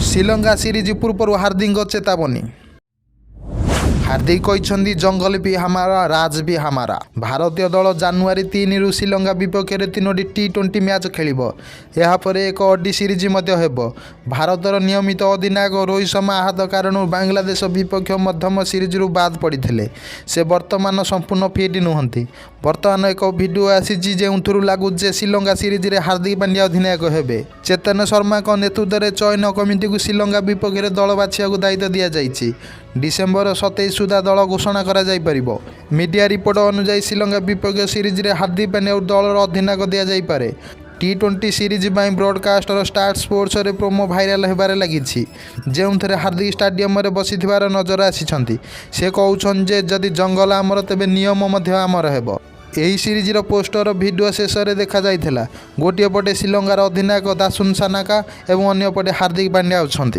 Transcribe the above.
Sri Lanka series पूर्व हार्दिक चेतावनी। हार्दिक कहते जंगल भी हमारा राज भी हमारा। भारतीय दल जानुरी 3 रु श्रीलंका विपक्ष में 3टी T20 मैच खेल यापर एक ओडी सीरीज हेब। भारतर नियमित अधिनायक रोहित शर्मा आहत कारण बांग्लादेश विपक्ष मध्यम सीरीज रु बाद पड़ते से वर्तमान संपूर्ण फिट नुहति। वर्तमान एक भिडियो आसी जो लगुच श्रीलंका सीरीज रे हार्दिक पांड्या अधिनायक हेबे। चेतन शर्मा नेतृत्व में चयन कमिटी को श्रीलंका विपक्ष में दल बाछिया दायित्व दि जाइए। डिसेम्बर 27 सुधा दल घोषणा करा जाई परिबो। मीडिया रिपोर्ट अनुसार श्रीलंका विपक्ष सीरीज रे हार्दिक पांड्या दलर अधिनायक दि जाइए। T20 सीरीज में ब्रॉडकास्टर स्टार स्पोर्ट्स रे प्रोमो भाइराल होबार लगी जो हार्दिक स्टाडियम रे बसी नजर आसी। से कहते जदि जंगल आमर तेबे नियम आमर हेब। यही सीरीज पोस्टर वीडियो शेष में देखा जाइथिला। गोटे पटे श्रीलंकार अधिनायक दासुन सानाका और अन्य पटे हार्दिक पांड्या अच्छा।